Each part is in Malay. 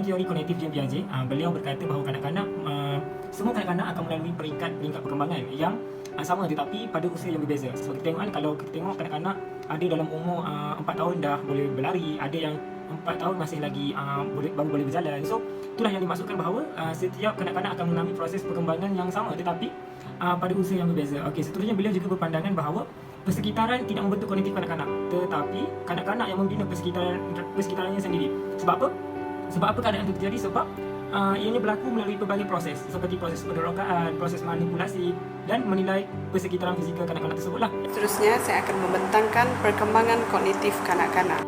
dalam teori kognitif Jean Piaget, beliau berkata bahawa kanak-kanak, semua kanak-kanak akan melalui peringkat perkembangan yang sama tetapi pada usia yang berbeza. So kita tengok kalau kita tengok kanak-kanak ada dalam umur 4 tahun dah boleh berlari, ada yang 4 tahun masih lagi baru boleh berjalan. So itulah yang dimaksudkan bahawa setiap kanak-kanak akan mengalami proses perkembangan yang sama tetapi pada usia yang berbeza. Okey, seterusnya beliau juga berpandangan bahawa persekitaran tidak membentuk kognitif kanak-kanak, tetapi kanak-kanak yang membina persekitarannya sendiri. Sebab apa? Sebab apa keadaan itu terjadi? Sebab ianya berlaku melalui pelbagai proses seperti proses penderokaan, proses manipulasi dan menilai persekitaran fizikal kanak-kanak tersebutlah. Seterusnya, saya akan membentangkan perkembangan kognitif kanak-kanak.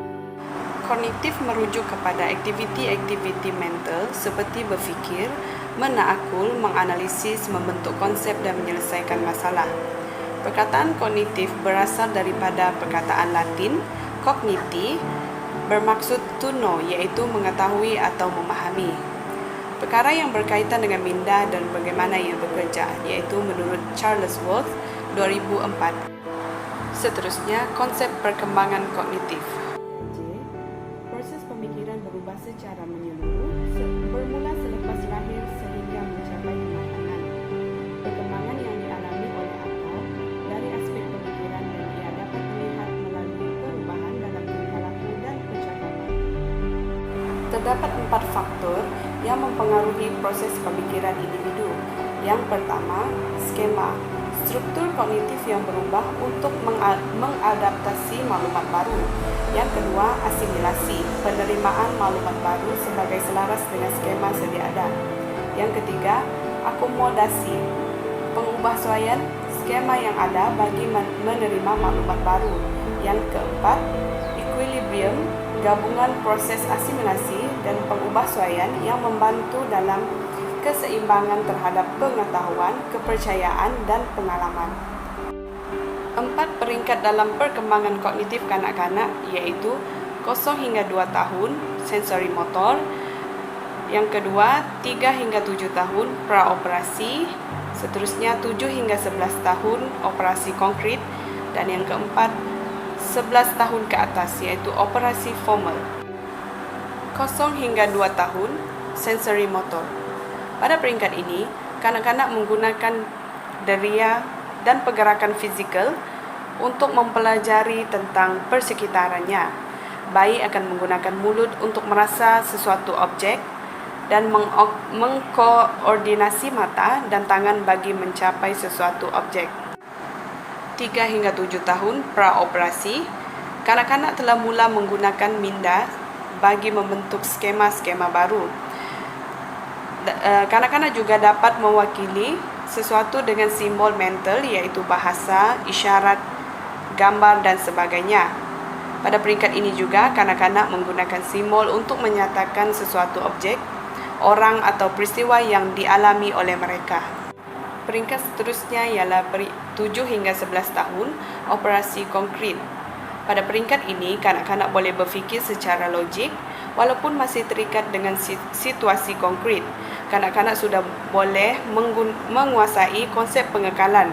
Kognitif merujuk kepada aktiviti-aktiviti mental seperti berfikir, menakul, menganalisis, membentuk konsep dan menyelesaikan masalah. Perkataan kognitif berasal daripada perkataan Latin cogniti, bermaksud to know, iaitu mengetahui atau memahami. Perkara yang berkaitan dengan minda dan bagaimana ia bekerja, iaitu menurut Charles Worth 2004. Seterusnya, konsep perkembangan kognitif. Proses pemikiran berubah secara menyeluruh bermula selepas lahir sehingga mencapai kematangan. Perkembangan yang dialami oleh akal dari aspek pemikiran dan ia dapat dilihat melalui perubahan dalam tingkah laku dan percakapan. Terdapat 4 faktor yang mempengaruhi proses pemikiran individu. Yang pertama, skema, struktur kognitif yang berubah untuk mengadaptasi maklumat baru. Yang kedua, asimilasi, penerimaan maklumat baru sebagai selaras dengan skema sedia ada. Yang ketiga, akomodasi, pengubahsuaian skema yang ada bagi menerima maklumat baru. Yang keempat, equilibrium, gabungan proses asimilasi dan pengubahsuaian yang membantu dalam keseimbangan terhadap pengetahuan, kepercayaan dan pengalaman. 4 peringkat dalam perkembangan kognitif kanak-kanak iaitu 0 hingga 2 tahun sensori motor, yang kedua 3 hingga 7 tahun praoperasi, seterusnya 7 hingga 11 tahun operasi konkret, dan yang keempat 11 tahun ke atas iaitu operasi formal. 0 hingga 2 tahun sensori motor. Pada peringkat ini, kanak-kanak menggunakan deria dan pergerakan fizikal untuk mempelajari tentang persekitarannya. Bayi akan menggunakan mulut untuk merasa sesuatu objek dan mengkoordinasi mata dan tangan bagi mencapai sesuatu objek. 3 hingga 7 tahun praoperasi, kanak-kanak telah mula menggunakan minda bagi membentuk skema-skema baru. Kanak-kanak juga dapat mewakili sesuatu dengan simbol mental iaitu bahasa, isyarat, gambar dan sebagainya. Pada peringkat ini juga, kanak-kanak menggunakan simbol untuk menyatakan sesuatu objek, orang atau peristiwa yang dialami oleh mereka. Peringkat seterusnya ialah 7 hingga 11 tahun operasi konkret. Pada peringkat ini, kanak-kanak boleh berfikir secara logik walaupun masih terikat dengan situasi konkret. Kanak-kanak sudah boleh menguasai konsep pengekalan.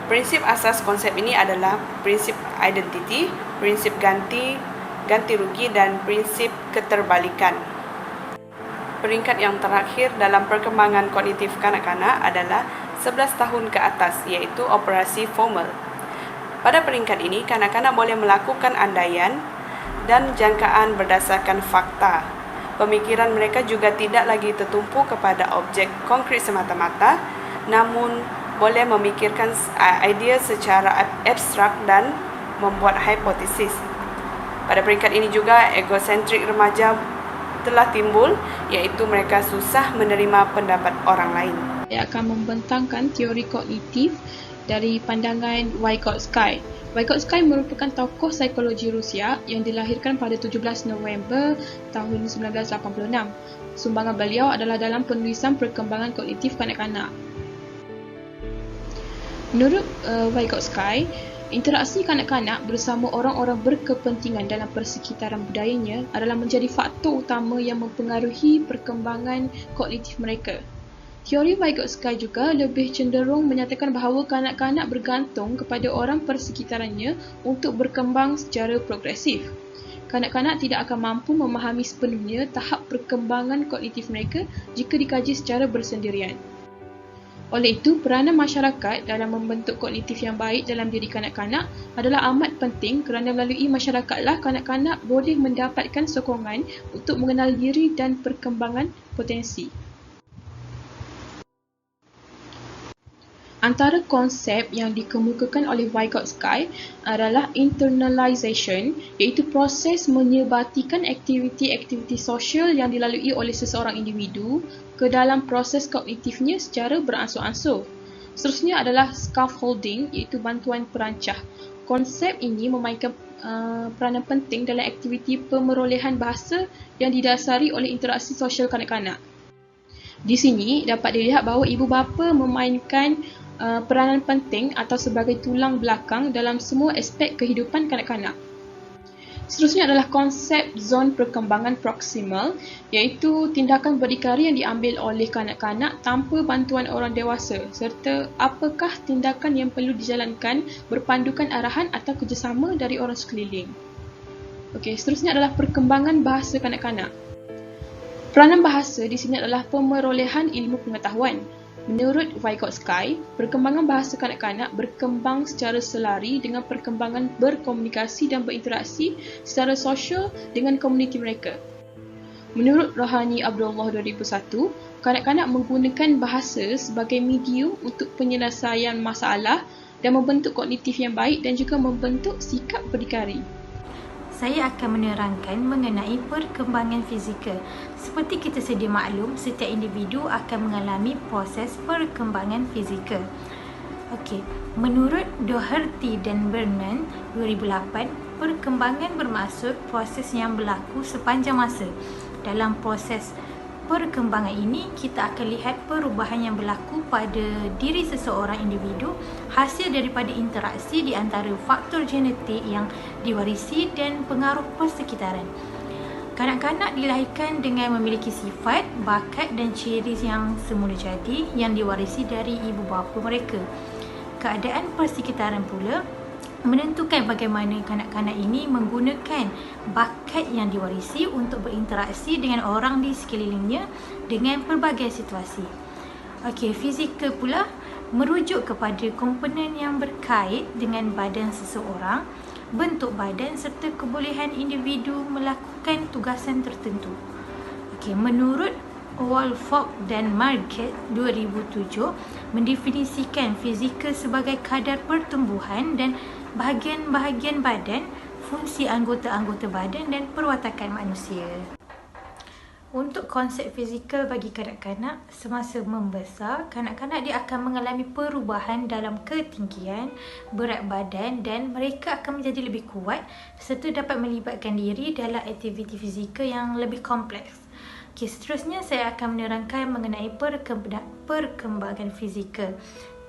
Prinsip asas konsep ini adalah prinsip identiti, prinsip ganti rugi dan prinsip keterbalikan. Peringkat yang terakhir dalam perkembangan kognitif kanak-kanak adalah 11 tahun ke atas iaitu operasi formal. Pada peringkat ini, kanak-kanak boleh melakukan andaian dan jangkaan berdasarkan fakta. Pemikiran mereka juga tidak lagi tertumpu kepada objek konkret semata-mata, namun boleh memikirkan idea secara abstrak dan membuat hipotesis. Pada peringkat ini juga, egosentrik remaja telah timbul, iaitu mereka susah menerima pendapat orang lain. Saya akan membentangkan teori kognitif dari pandangan Vygotsky. Vygotsky merupakan tokoh psikologi Rusia yang dilahirkan pada 17 November tahun 1986. Sumbangan beliau adalah dalam penulisan perkembangan kognitif kanak-kanak. Menurut Vygotsky, interaksi kanak-kanak bersama orang-orang berkepentingan dalam persekitaran budayanya adalah menjadi faktor utama yang mempengaruhi perkembangan kognitif mereka. Teori Vygotsky juga lebih cenderung menyatakan bahawa kanak-kanak bergantung kepada orang persekitarannya untuk berkembang secara progresif. kanak-kanak tidak akan mampu memahami sepenuhnya tahap perkembangan kognitif mereka jika dikaji secara bersendirian. Oleh itu, peranan masyarakat dalam membentuk kognitif yang baik dalam diri kanak-kanak adalah amat penting kerana melalui masyarakatlah kanak-kanak boleh mendapatkan sokongan untuk mengenal diri dan perkembangan potensi. Antara konsep yang dikemukakan oleh Vygotsky adalah internalization, iaitu proses menyebatikan aktiviti-aktiviti sosial yang dilalui oleh seseorang individu ke dalam proses kognitifnya secara beransur-ansur. Seterusnya adalah scaffolding, iaitu bantuan perancah. Konsep ini memainkan peranan penting dalam aktiviti pemerolehan bahasa yang didasari oleh interaksi sosial kanak-kanak. Di sini dapat dilihat bahawa ibu bapa memainkan peranan penting atau sebagai tulang belakang dalam semua aspek kehidupan kanak-kanak. Seterusnya adalah konsep zon perkembangan proksimal, iaitu tindakan berdikari yang diambil oleh kanak-kanak tanpa bantuan orang dewasa, serta apakah tindakan yang perlu dijalankan berpandukan arahan atau kerjasama dari orang sekeliling. Okey, seterusnya adalah perkembangan bahasa kanak-kanak. Peranan bahasa di sini adalah pemerolehan ilmu pengetahuan. Menurut Vygotsky, perkembangan bahasa kanak-kanak berkembang secara selari dengan perkembangan berkomunikasi dan berinteraksi secara sosial dengan komuniti mereka. Menurut Rohani Abdullah 2001, kanak-kanak menggunakan bahasa sebagai medium untuk penyelesaian masalah dan membentuk kognitif yang baik dan juga membentuk sikap berdikari. Saya akan menerangkan mengenai perkembangan fizikal. Seperti kita sedia maklum, setiap individu akan mengalami proses perkembangan fizikal. Okey, menurut Doherty dan Brennan 2008, perkembangan bermaksud proses yang berlaku sepanjang masa. Dalam proses perkembangan ini, kita akan lihat perubahan yang berlaku pada diri seseorang individu hasil daripada interaksi di antara faktor genetik yang diwarisi dan pengaruh persekitaran. Kanak-kanak dilahirkan dengan memiliki sifat, bakat dan ciri yang semula jadi yang diwarisi dari ibu bapa mereka. Keadaan persekitaran pula menentukan bagaimana kanak-kanak ini menggunakan bakat yang diwarisi untuk berinteraksi dengan orang di sekelilingnya dengan pelbagai situasi. Okey, fizikal pula merujuk kepada komponen yang berkait dengan badan seseorang, bentuk badan serta kebolehan individu melakukan tugasan tertentu. Okey, menurut Wohlforth dan Marquette 2007 mendefinisikan fizikal sebagai kadar pertumbuhan dan bahagian-bahagian badan, fungsi anggota-anggota badan dan perwatakan manusia. Untuk konsep fizikal bagi kanak-kanak, semasa membesar, kanak-kanak dia akan mengalami perubahan dalam ketinggian, berat badan dan mereka akan menjadi lebih kuat serta dapat melibatkan diri dalam aktiviti fizikal yang lebih kompleks. Okay, seterusnya saya akan menerangkan mengenai perkembangan fizikal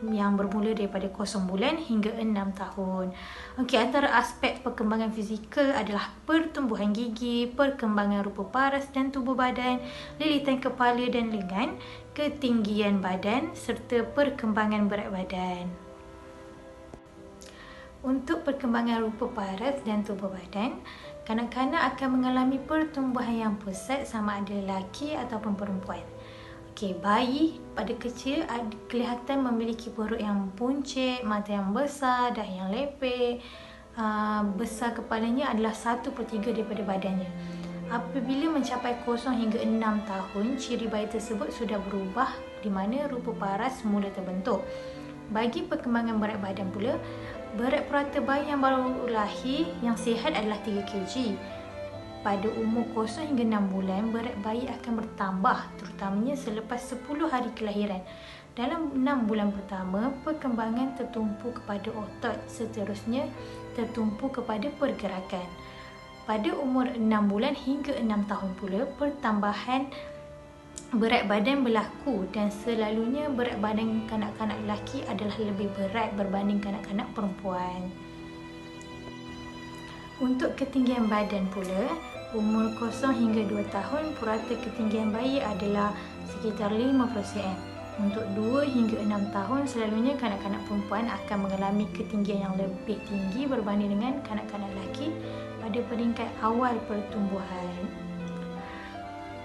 yang bermula daripada 0 bulan hingga 6 tahun. Okey, antara aspek perkembangan fizikal adalah pertumbuhan gigi, perkembangan rupa paras dan tubuh badan, lilitan kepala dan lengan, ketinggian badan serta perkembangan berat badan. Untuk perkembangan rupa paras dan tubuh badan, kanak-kanak akan mengalami pertumbuhan yang pesat sama ada lelaki ataupun perempuan. Okey, bayi pada kecil kelihatan memiliki perut yang puncit, mata yang besar, dah yang lepek. Besar kepalanya adalah 1/3 daripada badannya. Apabila mencapai 0 hingga 6 tahun, ciri bayi tersebut sudah berubah di mana rupa paras mula terbentuk. Bagi perkembangan berat badan pula, berat purata bayi yang baru lahir yang sihat adalah 3 kg. Pada umur 0 hingga 6 bulan, berat bayi akan bertambah terutamanya selepas 10 hari kelahiran. Dalam 6 bulan pertama, perkembangan tertumpu kepada otot, seterusnya tertumpu kepada pergerakan. Pada umur 6 bulan hingga 6 tahun pula, pertambahan berat badan berlaku dan selalunya berat badan kanak-kanak lelaki adalah lebih berat berbanding kanak-kanak perempuan. Untuk ketinggian badan pula, umur 0 hingga 2 tahun, purata ketinggian bayi adalah sekitar 50%. Untuk 2 hingga 6 tahun, selalunya kanak-kanak perempuan akan mengalami ketinggian yang lebih tinggi berbanding dengan kanak-kanak lelaki pada peringkat awal pertumbuhan.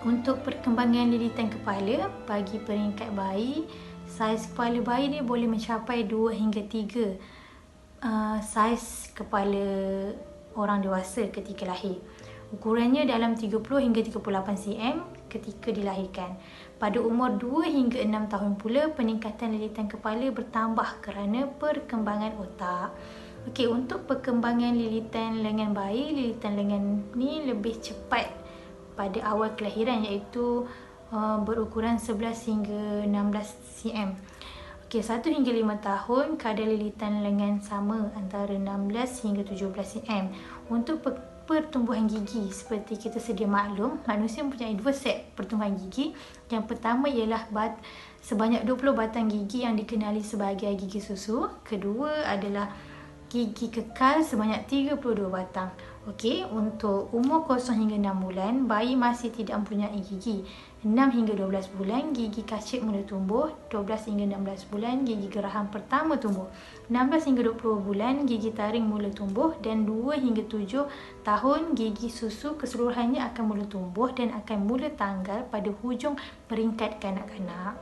Untuk perkembangan lilitan kepala, bagi peringkat bayi, saiz kepala bayi dia boleh mencapai 2 hingga 3 saiz kepala orang dewasa ketika lahir. Ukurannya dalam 30 hingga 38 cm ketika dilahirkan. Pada umur 2 hingga 6 tahun pula, peningkatan lilitan kepala bertambah kerana perkembangan otak. Okey, untuk perkembangan lilitan lengan bayi, lilitan lengan ni lebih cepat pada awal kelahiran, iaitu berukuran 11 hingga 16 cm. Okey, 1 hingga 5 tahun kadar lilitan lengan sama antara 16 hingga 17 cm. Untuk pertumbuhan gigi, seperti kita sedia maklum, manusia mempunyai 2 set pertumbuhan gigi. Yang pertama ialah sebanyak 20 batang gigi yang dikenali sebagai gigi susu. Kedua adalah gigi kekal sebanyak 32 batang. Okey, untuk umur 0 hingga 6 bulan, bayi masih tidak mempunyai gigi. 6 hingga 12 bulan, gigi kacip mula tumbuh. 12 hingga 16 bulan, gigi geraham pertama tumbuh. 16 hingga 20 bulan, gigi taring mula tumbuh. Dan 2 hingga 7 tahun, gigi susu keseluruhannya akan mula tumbuh dan akan mula tanggal pada hujung peringkat kanak-kanak.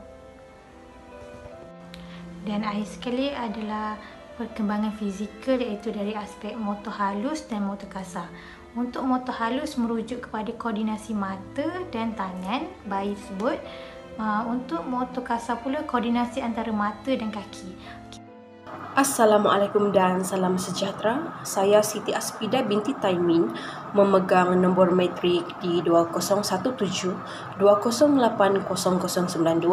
Dan akhir sekali adalah perkembangan fizikal, iaitu dari aspek motor halus dan motor kasar. Untuk motor halus merujuk kepada koordinasi mata dan tangan bayi tersebut. Untuk motor kasar pula koordinasi antara mata dan kaki. Assalamualaikum dan salam sejahtera. Saya Siti Aspida binti Taimin, memegang nombor matrik di 2017-20800092.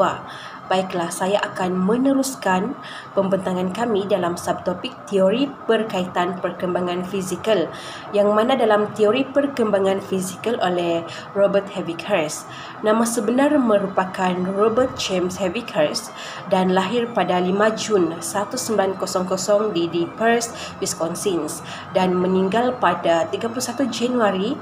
Baiklah, saya akan meneruskan pembentangan kami dalam subtopik teori berkaitan perkembangan fizikal, yang mana dalam teori perkembangan fizikal oleh Robert Hewikhurst. Nama sebenar merupakan Robert James Hewikhurst dan lahir pada 5 Jun 1900 di Perth, Wisconsin, dan meninggal pada 31 Januari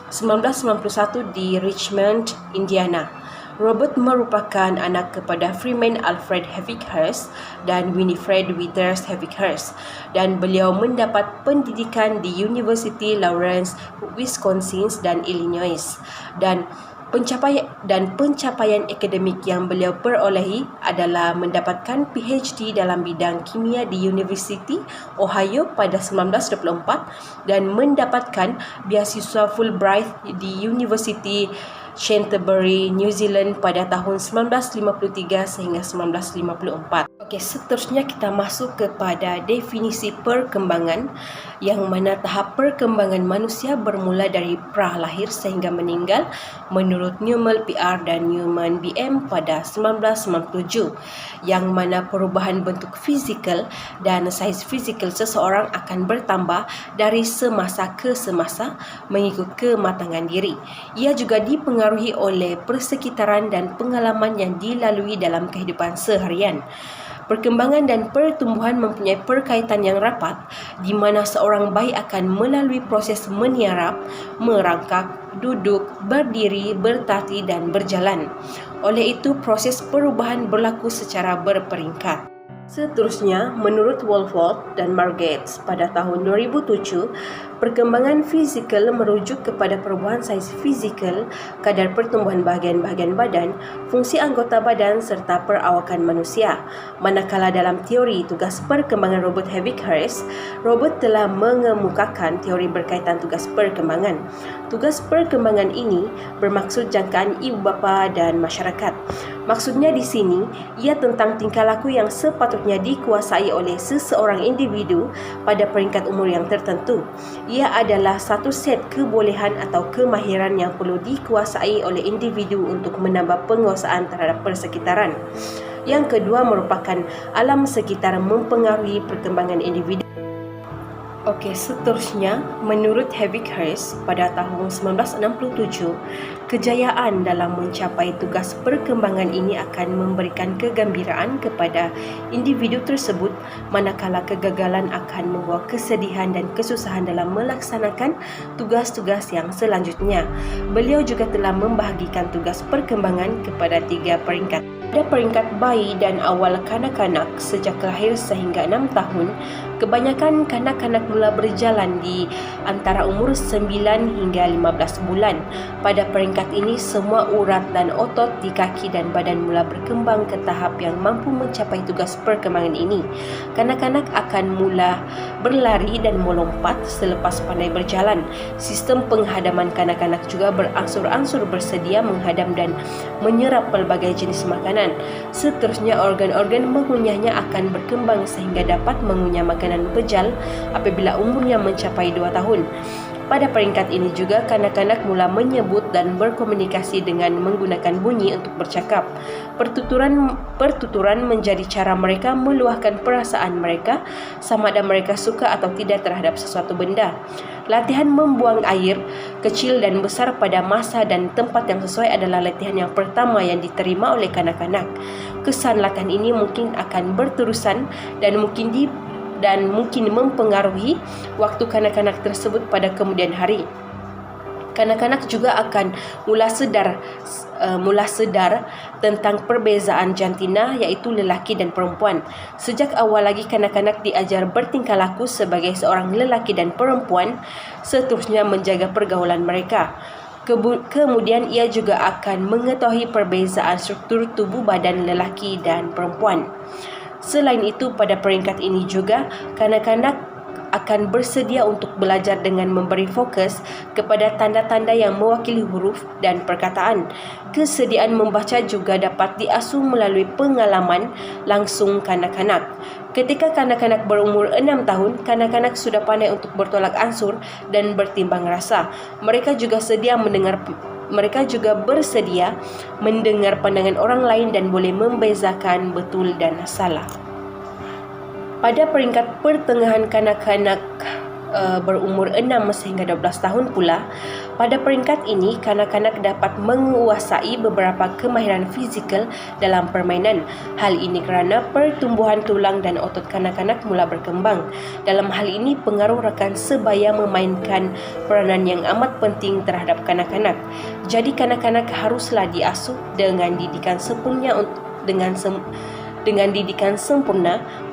1991 di Richmond, Indiana. Robert merupakan anak kepada Freeman Alfred Hewikhurst dan Winifred Withers Hewikhurst, dan beliau mendapat pendidikan di University Lawrence, Wisconsin dan Illinois. Dan pencapaian akademik yang beliau perolehi adalah mendapatkan PhD dalam bidang kimia di University Ohio pada 1924 dan mendapatkan beasiswa Fulbright di University Canterbury, New Zealand pada tahun 1953 sehingga 1954. Okey, seterusnya kita masuk kepada definisi perkembangan, yang mana tahap perkembangan manusia bermula dari pralahir sehingga meninggal menurut Newman PR dan Newman BM pada 1997, yang mana perubahan bentuk fizikal dan saiz fizikal seseorang akan bertambah dari semasa ke semasa mengikut kematangan diri. Ia juga dipengaruhi oleh persekitaran dan pengalaman yang dilalui dalam kehidupan seharian. Perkembangan dan pertumbuhan mempunyai perkaitan yang rapat, di mana seorang bayi akan melalui proses meniarap, merangkak, duduk, berdiri, bertati dan berjalan. Oleh itu, proses perubahan berlaku secara berperingkat. Seterusnya, menurut Wolford dan Margetts pada tahun 2007, perkembangan fizikal merujuk kepada perubahan saiz fizikal, kadar pertumbuhan bahagian-bahagian badan, fungsi anggota badan serta perawakan manusia. Manakala dalam teori tugas perkembangan Robert Hewikhurst, Robert telah mengemukakan teori berkaitan tugas perkembangan. Tugas perkembangan ini bermaksud jangkaan ibu bapa dan masyarakat. Maksudnya di sini, ia tentang tingkah laku yang sepatutnya dikuasai oleh seseorang individu pada peringkat umur yang tertentu. Ia adalah satu set kebolehan atau kemahiran yang perlu dikuasai oleh individu untuk menambah penguasaan terhadap persekitaran. Yang kedua merupakan alam sekitar mempengaruhi perkembangan individu. Okey, seterusnya, menurut Hewikhurst pada tahun 1967, kejayaan dalam mencapai tugas perkembangan ini akan memberikan kegembiraan kepada individu tersebut, manakala kegagalan akan membawa kesedihan dan kesusahan dalam melaksanakan tugas-tugas yang selanjutnya. Beliau juga telah membahagikan tugas perkembangan kepada 3 peringkat. Pada peringkat bayi dan awal kanak-kanak sejak lahir sehingga 6 tahun, kebanyakan kanak-kanak mula berjalan di antara umur 9 hingga 15 bulan. Pada peringkat ini, semua urat dan otot di kaki dan badan mula berkembang ke tahap yang mampu mencapai tugas perkembangan ini. Kanak-kanak akan mula berlari dan melompat selepas pandai berjalan. Sistem penghadaman kanak-kanak juga berangsur-angsur bersedia menghadam dan menyerap pelbagai jenis makanan. Seterusnya, organ-organ mengunyahnya akan berkembang sehingga dapat mengunyah makanan bejal apabila umurnya mencapai 2 tahun. Pada peringkat ini juga, kanak-kanak mula menyebut dan berkomunikasi dengan menggunakan bunyi untuk bercakap. Pertuturan menjadi cara mereka meluahkan perasaan mereka, sama ada mereka suka atau tidak terhadap sesuatu benda. Latihan membuang air kecil dan besar pada masa dan tempat yang sesuai adalah latihan yang pertama yang diterima oleh kanak-kanak. Kesan latihan ini mungkin akan berterusan dan mungkin mempengaruhi waktu kanak-kanak tersebut pada kemudian hari. Kanak-kanak juga akan mula sedar tentang perbezaan jantina, iaitu lelaki dan perempuan. Sejak awal lagi kanak-kanak diajar bertingkah laku sebagai seorang lelaki dan perempuan, seterusnya menjaga pergaulan mereka. Kemudian ia juga akan mengetahui perbezaan struktur tubuh badan lelaki dan perempuan. Selain itu, pada peringkat ini juga kanak-kanak akan bersedia untuk belajar dengan memberi fokus kepada tanda-tanda yang mewakili huruf dan perkataan. Kesediaan membaca juga dapat diasuh melalui pengalaman langsung kanak-kanak. Ketika kanak-kanak berumur 6 tahun, kanak-kanak sudah pandai untuk bertolak ansur dan bertimbang rasa. Mereka juga bersedia mendengar pandangan orang lain dan boleh membezakan betul dan salah. Pada peringkat pertengahan kanak-kanak berumur 6 sehingga 12 tahun pula, pada peringkat ini kanak-kanak dapat menguasai beberapa kemahiran fizikal dalam permainan. Hal ini kerana pertumbuhan tulang dan otot kanak-kanak mula berkembang. Dalam hal ini, pengaruh rakan sebaya memainkan peranan yang amat penting terhadap kanak-kanak. Jadi kanak-kanak haruslah diasuh dengan didikan sempurna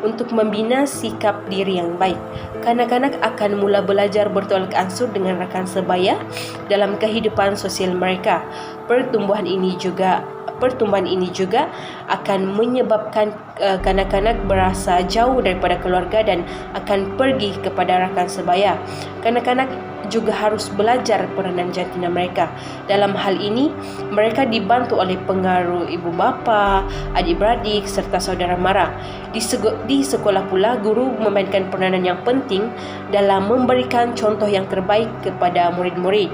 untuk membina sikap diri yang baik. Kanak-kanak akan mula belajar bertolak ansur dengan rakan sebaya dalam kehidupan sosial mereka. Pertumbuhan ini juga akan menyebabkan kanak-kanak berasa jauh daripada keluarga dan akan pergi kepada rakan sebaya. Kanak-kanak juga harus belajar peranan jantina mereka. Dalam hal ini, mereka dibantu oleh pengaruh ibu bapa, adik-beradik serta saudara mara. Di sekolah pula, guru memainkan peranan yang penting dalam memberikan contoh yang terbaik kepada murid-murid.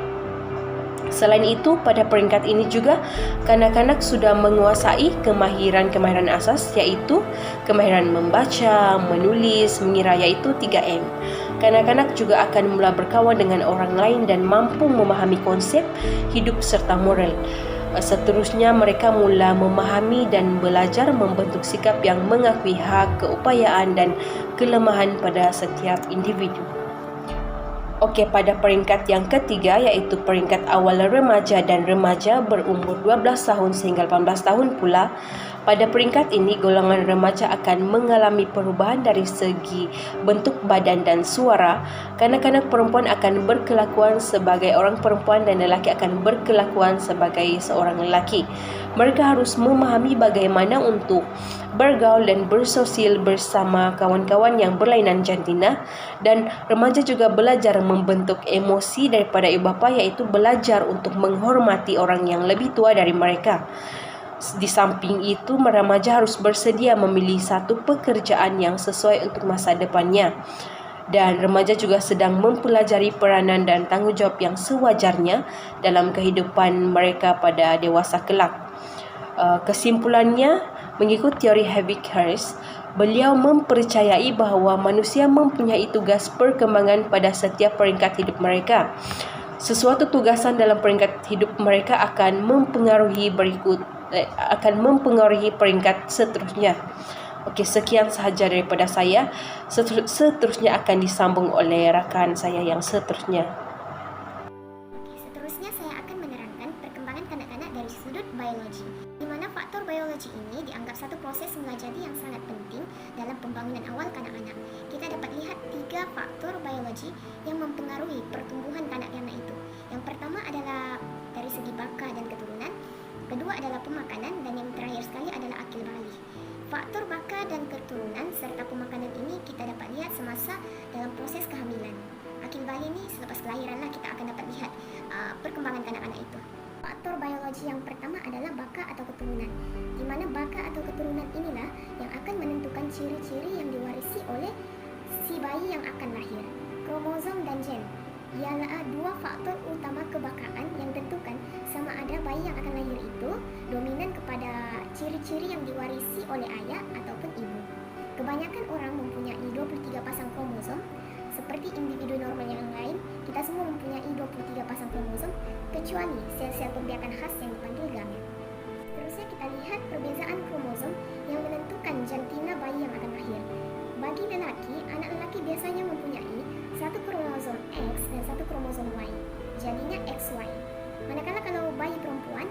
Selain itu, pada peringkat ini juga kanak-kanak sudah menguasai kemahiran asas, iaitu kemahiran membaca, menulis, mengira, iaitu 3M. Kanak-kanak juga akan mula berkawan dengan orang lain dan mampu memahami konsep hidup serta moral. Seterusnya, mereka mula memahami dan belajar membentuk sikap yang mengakui hak, keupayaan dan kelemahan pada setiap individu. Okey, pada peringkat yang ketiga, iaitu peringkat awal remaja dan remaja berumur 12 tahun sehingga 18 tahun pula. Pada peringkat ini, golongan remaja akan mengalami perubahan dari segi bentuk badan dan suara. Kanak-kanak perempuan akan berkelakuan sebagai orang perempuan dan lelaki akan berkelakuan sebagai seorang lelaki. Mereka harus memahami bagaimana untuk bergaul dan bersosial bersama kawan-kawan yang berlainan jantina, dan remaja juga belajar membentuk emosi daripada ibu bapa, iaitu belajar untuk menghormati orang yang lebih tua dari mereka. Di samping itu, remaja harus bersedia memilih satu pekerjaan yang sesuai untuk masa depannya. Dan remaja juga sedang mempelajari peranan dan tanggungjawab yang sewajarnya dalam kehidupan mereka pada dewasa kelak. Kesimpulannya, mengikut teori Habig-Hurst, beliau mempercayai bahawa manusia mempunyai tugas perkembangan pada setiap peringkat hidup mereka. Sesuatu tugasan dalam peringkat hidup mereka akan mempengaruhi peringkat seterusnya. Okey, sekian sahaja daripada saya. Seterusnya akan disambung oleh rakan saya yang seterusnya. Seterusnya saya akan menerangkan perkembangan kanak-kanak dari sudut biologi, di mana faktor biologi ini tiga faktor biologi yang mempengaruhi pertumbuhan kanak-kanak itu. Yang pertama adalah dari segi baka dan keturunan, kedua adalah pemakanan, dan yang terakhir sekali adalah akil balik. Faktor baka dan keturunan serta pemakanan ini kita dapat lihat semasa dalam proses kehamilan. Akil balik ini selepas kelahiran lah kita akan dapat lihat perkembangan kanak-kanak itu. Faktor biologi yang pertama adalah baka atau keturunan, di mana baka atau keturunan inilah yang akan menentukan ciri-ciri yang diwarisi oleh si bayi yang akan lahir. Kromosom dan gen ialah dua faktor utama kebakaan yang tentukan sama ada bayi yang akan lahir itu dominan kepada ciri-ciri yang diwarisi oleh ayah ataupun ibu. Kebanyakan orang mempunyai 23 pasang kromosom. Seperti individu normal yang lain, kita semua mempunyai 23 pasang kromosom kecuali sel-sel pembiakan khas yang dipanggil gamet. Seterusnya kita lihat perbezaan kromosom yang menentukan jantina bayi yang akan lahir. Bagi lelaki, anak lelaki biasanya mempunyai satu kromosom X dan satu kromosom Y, jadinya XY. Manakala kalau bayi perempuan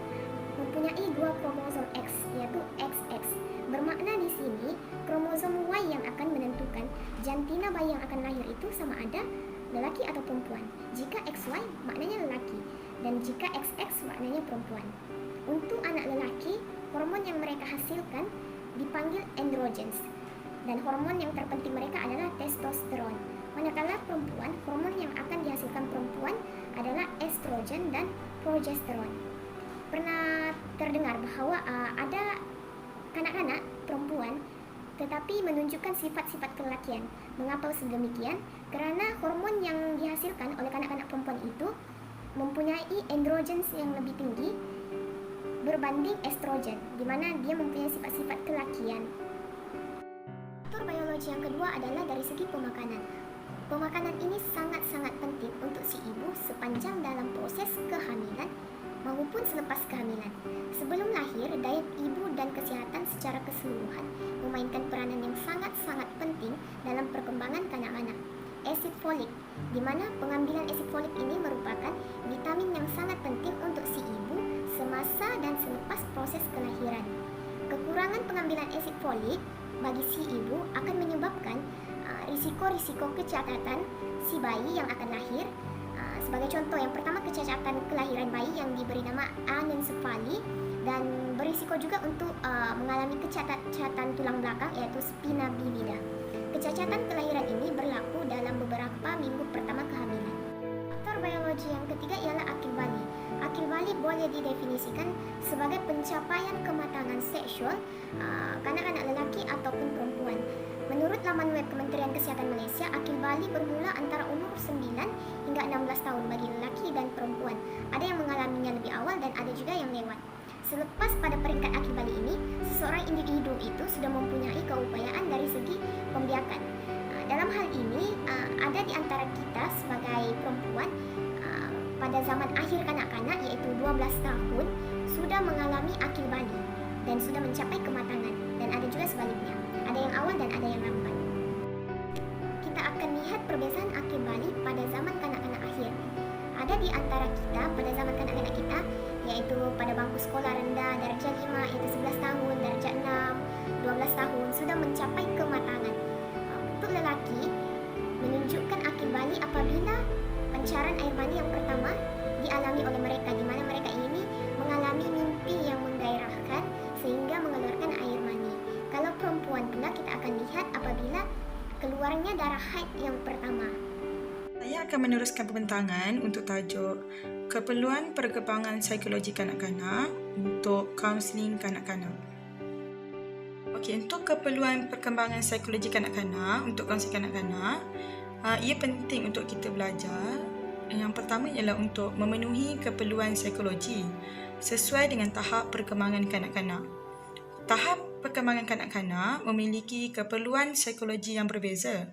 mempunyai dua kromosom X, yaitu XX. Bermakna di sini kromosom Y yang akan menentukan jantina bayi yang akan lahir itu sama ada lelaki atau perempuan. Jika XY maknanya lelaki dan jika XX maknanya perempuan. Untuk anak lelaki, hormon yang mereka hasilkan dipanggil androgens dan hormon yang terpenting mereka adalah testosteron. Manakala perempuan, hormon yang akan dihasilkan perempuan adalah estrogen dan progesteron. Pernah terdengar bahawa ada kanak-kanak perempuan tetapi menunjukkan sifat-sifat kelelakian. Mengapa sedemikian? Kerana hormon yang dihasilkan oleh kanak-kanak perempuan itu mempunyai androgens yang lebih tinggi berbanding estrogen, di mana dia mempunyai sifat-sifat kelakian. Faktor biologi yang kedua adalah dari segi pemakanan. Pemakanan ini sangat-sangat penting untuk si ibu sepanjang dalam proses kehamilan maupun selepas kehamilan. Sebelum lahir, diet ibu dan kesihatan secara keseluruhan memainkan peranan yang sangat-sangat penting dalam perkembangan kanak-kanak. Asid folik, di mana pengambilan asid folik ini merupakan vitamin yang sangat penting untuk si ibu semasa dan selepas proses kelahiran. Kekurangan pengambilan asid folik bagi si ibu akan menyebabkan risiko-risiko kecacatan si bayi yang akan lahir. Sebagai contoh, yang pertama kecacatan kelahiran bayi yang diberi nama anencefali dan berisiko juga untuk mengalami kecacatan tulang belakang yaitu spina bifida. Kecacatan kelahiran ini berlaku dalam beberapa minggu pertama kehamilan. Faktor biologi yang ketiga ialah akil balik. Akil balik boleh didefinisikan sebagai pencapaian kematangan seksual kanak-kanak lelaki ataupun perempuan. Menurut laman web Kementerian Kesihatan Malaysia, akil balik bermula antara umur 9 hingga 16 tahun bagi lelaki dan perempuan. Ada yang mengalaminya lebih awal dan ada juga yang lewat. Selepas pada peringkat akil balik ini, seseorang individu itu sudah mempunyai keupayaan dari segi pembiakan. Dalam hal ini, ada di antara kita sebagai perempuan pada zaman akhir kanak-kanak iaitu 12 tahun sudah mengalami akil balik dan sudah mencapai kematangan, dan ada juga sebaliknya. Ada yang awal dan ada yang lambat. Kita akan lihat perbezaan akil balik pada zaman kanak-kanak akhir. Ada di antara kita pada zaman kanak-kanak kita iaitu pada bangku sekolah rendah darjah 5 iaitu 11 tahun, darjah 6 12 tahun sudah mencapai kematangan. Untuk lelaki menunjukkan akil balik apabila pancaran air mani yang pertama dialami oleh mereka, di mana mereka ini mengalami mimpi yang menggairahkan sehingga mengeluarkan air mani. Kalau perempuan pula kita akan lihat apabila keluarnya darah haid yang pertama. Saya akan meneruskan pembentangan untuk tajuk keperluan perkembangan psikologi kanak-kanak untuk kaunseling kanak-kanak. Okey, untuk keperluan perkembangan psikologi kanak-kanak untuk kaunseling kanak-kanak, ia penting untuk kita belajar. Yang pertama ialah untuk memenuhi keperluan psikologi sesuai dengan tahap perkembangan kanak-kanak. Tahap perkembangan kanak-kanak memiliki keperluan psikologi yang berbeza.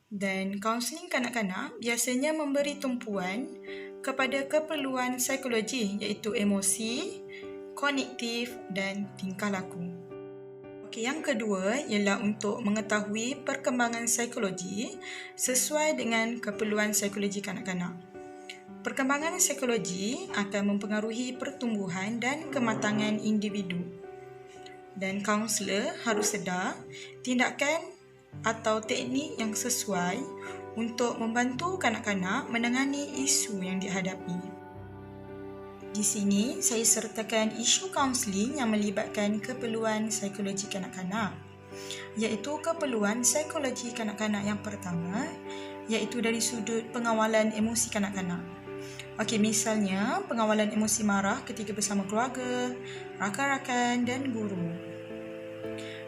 Dan kaunseling kanak-kanak biasanya memberi tumpuan kepada keperluan psikologi iaitu emosi, kognitif dan tingkah laku. Okey, yang kedua ialah untuk mengetahui perkembangan psikologi sesuai dengan keperluan psikologi kanak-kanak. Perkembangan psikologi akan mempengaruhi pertumbuhan dan kematangan individu. Dan kaunselor harus sedar tindakan atau teknik yang sesuai untuk membantu kanak-kanak menangani isu yang dihadapi. Di sini, saya sertakan isu kaunseling yang melibatkan keperluan psikologi kanak-kanak, iaitu keperluan psikologi kanak-kanak yang pertama, iaitu dari sudut pengawalan emosi kanak-kanak. Okey, misalnya pengawalan emosi marah ketika bersama keluarga, rakan-rakan dan guru.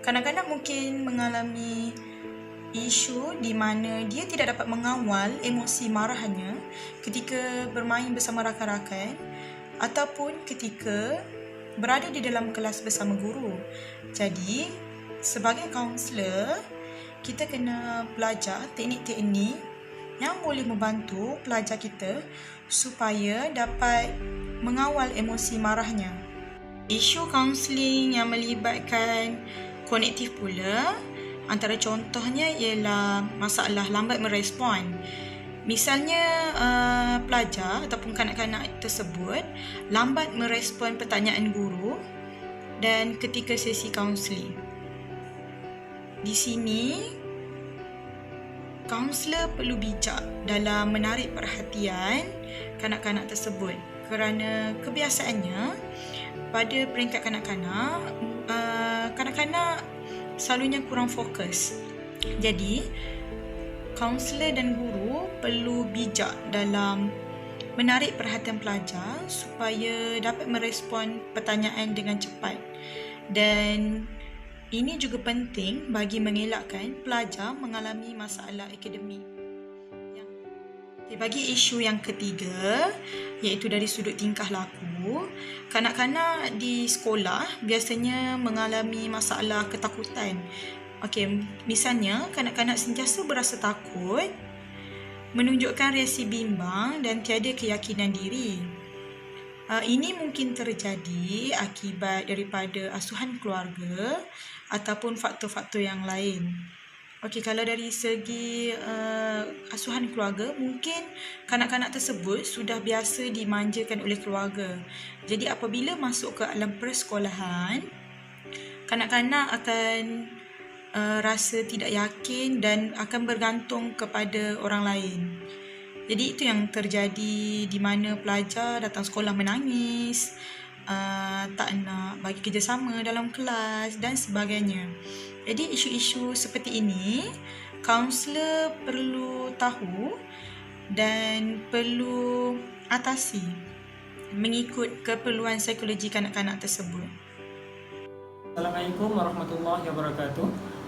Kanak-kanak mungkin mengalami isu di mana dia tidak dapat mengawal emosi marahnya ketika bermain bersama rakan-rakan ataupun ketika berada di dalam kelas bersama guru. Jadi, sebagai kaunselor, kita kena belajar teknik-teknik yang boleh membantu pelajar kita supaya dapat mengawal emosi marahnya. Isu kaunseling yang melibatkan kognitif pula, antara contohnya ialah masalah lambat merespon. Misalnya pelajar ataupun kanak-kanak tersebut lambat merespon pertanyaan guru dan ketika sesi kaunseling. Di sini, kaunselor perlu bijak dalam menarik perhatian kanak-kanak tersebut kerana kebiasaannya pada peringkat kanak-kanak, kanak-kanak selalunya kurang fokus. Jadi, kaunselor dan guru perlu bijak dalam menarik perhatian pelajar supaya dapat merespon pertanyaan dengan cepat. Dan ini juga penting bagi mengelakkan pelajar mengalami masalah akademik. Bagi isu yang ketiga, iaitu dari sudut tingkah laku, kanak-kanak di sekolah biasanya mengalami masalah ketakutan. Okey, misalnya kanak-kanak sentiasa berasa takut, menunjukkan reaksi bimbang dan tiada keyakinan diri. Ini mungkin terjadi akibat daripada asuhan keluarga ataupun faktor-faktor yang lain. Okey, kalau dari segi asuhan keluarga, mungkin kanak-kanak tersebut sudah biasa dimanjakan oleh keluarga. Jadi apabila masuk ke alam persekolahan, kanak-kanak akan rasa tidak yakin dan akan bergantung kepada orang lain. Jadi itu yang terjadi di mana pelajar datang sekolah menangis, tak nak bagi kerjasama dalam kelas dan sebagainya. Jadi isu-isu seperti ini, kaunselor perlu tahu dan perlu atasi mengikut keperluan psikologi kanak-kanak tersebut. Assalamualaikum warahmatullahi wabarakatuh.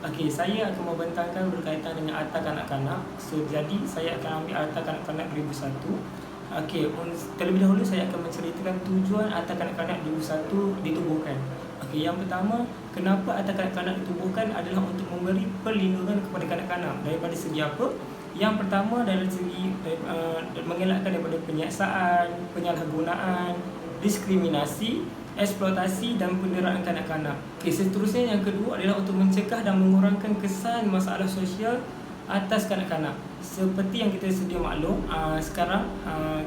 Okey, saya akan membentangkan berkaitan dengan Akta Kanak-Kanak. Jadi, saya akan ambil Akta Kanak-Kanak 2001. Okey, terlebih dahulu saya akan menceritakan tujuan Akta Kanak-Kanak 2001 ditubuhkan. Okey, yang pertama, kenapa Akta Kanak-Kanak ditubuhkan adalah untuk memberi perlindungan kepada kanak-kanak. Daripada segi apa? Yang pertama dari segi mengelakkan daripada penyiasaan, penyalahgunaan, diskriminasi, eksploitasi dan penderaan kanak-kanak. Okay, seterusnya yang kedua adalah untuk mencegah dan mengurangkan kesan masalah sosial atas kanak-kanak. Seperti yang kita sedia maklum, sekarang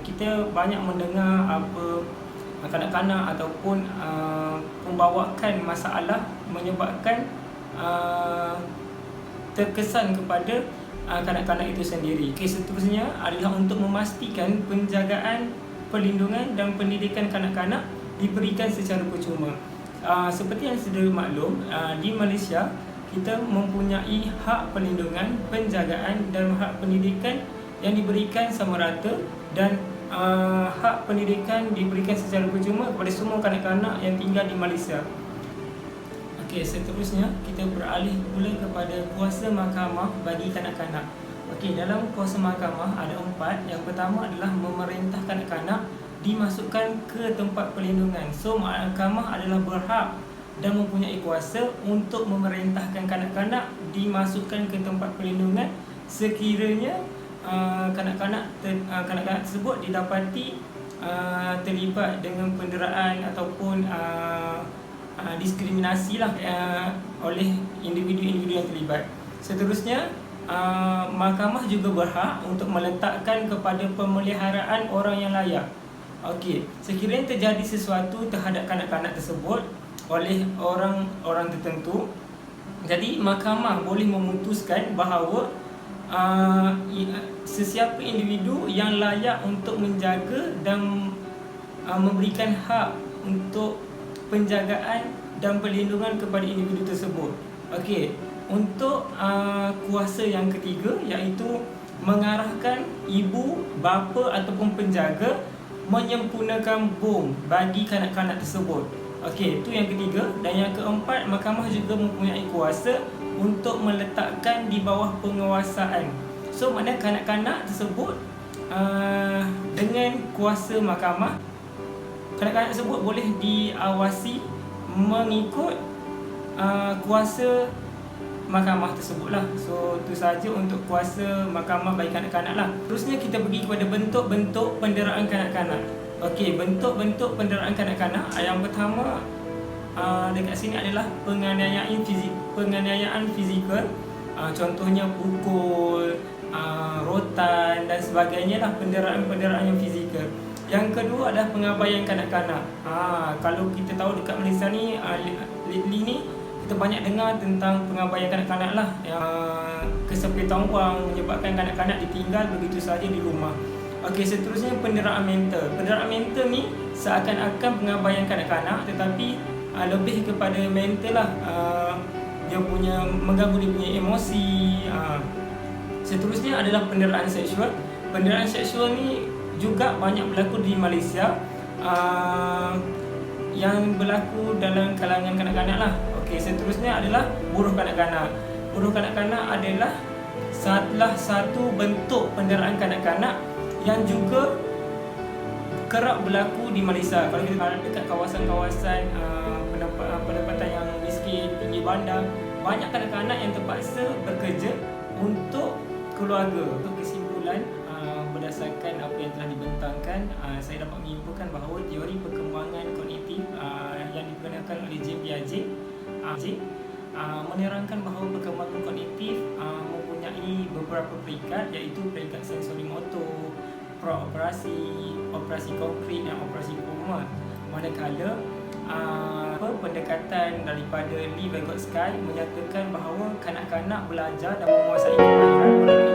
kita banyak mendengar apa kanak-kanak ataupun pembawakan masalah menyebabkan terkesan kepada kanak-kanak itu sendiri. Okay, seterusnya adalah untuk memastikan penjagaan, perlindungan dan pendidikan kanak-kanak diberikan secara percuma. Seperti yang sedia maklum, di Malaysia kita mempunyai hak perlindungan, penjagaan dan hak pendidikan yang diberikan sama rata dan hak pendidikan diberikan secara percuma kepada semua kanak-kanak yang tinggal di Malaysia. Okey, seterusnya kita beralih pula kepada kuasa mahkamah bagi kanak-kanak. Okey, dalam kuasa mahkamah ada 4. Yang pertama adalah memerintah kanak-kanak dimasukkan ke tempat perlindungan. So, mahkamah adalah berhak dan mempunyai kuasa untuk memerintahkan kanak-kanak dimasukkan ke tempat perlindungan sekiranya kanak-kanak tersebut didapati terlibat dengan penderaan ataupun diskriminasi lah oleh individu-individu yang terlibat. Seterusnya, mahkamah juga berhak untuk meletakkan kepada pemeliharaan orang yang layak. Okey, sekiranya terjadi sesuatu terhadap kanak-kanak tersebut oleh orang tertentu, Jadi mahkamah boleh memutuskan bahawa sesiapa individu yang layak untuk menjaga dan memberikan hak untuk penjagaan dan perlindungan kepada individu tersebut. Okey, untuk kuasa yang ketiga iaitu mengarahkan ibu, bapa ataupun penjaga menyempurnakan bom bagi kanak-kanak tersebut. Okey, itu yang ketiga. Dan yang keempat, mahkamah juga mempunyai kuasa untuk meletakkan di bawah penguasaan. So, maknanya kanak-kanak tersebut dengan kuasa mahkamah, kanak-kanak tersebut boleh diawasi mengikut kuasa mahkamah tersebutlah. So, itu sahaja untuk kuasa mahkamah bagi kanak-kanak lah. Terusnya kita pergi kepada bentuk-bentuk penderaan kanak-kanak. Okey, bentuk-bentuk penderaan kanak-kanak. Yang pertama dekat sini adalah penganiayaan fizikal. Contohnya pukul, rotan dan sebagainya lah, penderaan-penderaan yang fizikal. Yang kedua adalah pengabaian kanak-kanak. Kalau kita tahu dekat Malaysia ni, lately ni kita banyak dengar tentang pengabaian kanak-kanak lah. Kesempitan wang menyebabkan kanak-kanak ditinggal begitu saja di rumah. Okey, seterusnya penderaan mental. Penderaan mental ni seakan-akan pengabaian kanak-kanak, tetapi lebih kepada mental lah. Dia punya mengganggu dia punya emosi. Seterusnya adalah penderaan seksual. Penderaan seksual ni juga banyak berlaku di Malaysia, yang berlaku dalam kalangan kanak-kanak lah. Okey, seterusnya adalah buruh kanak-kanak. Buruh kanak-kanak adalah salah satu bentuk penderaan kanak-kanak yang juga kerap berlaku di Malaysia. Kalau kita dekat kawasan-kawasan pendapatan yang miskin, pinggir bandar, banyak kanak-kanak yang terpaksa bekerja untuk keluarga. Untuk kesimpulan, berdasarkan apa yang telah dibentangkan, saya dapat menyimpulkan bahawa teori perkembangan kognitif yang digunakan oleh James Piaget menerangkan bahawa perkembangan kognitif mempunyai beberapa peringkat, iaitu peringkat sensori motor, pra-operasi, operasi konkret dan operasi formal. Manakala pendekatan daripada Lee Vygotsky menyatakan bahawa kanak-kanak belajar dan menguasai kemahiran melalui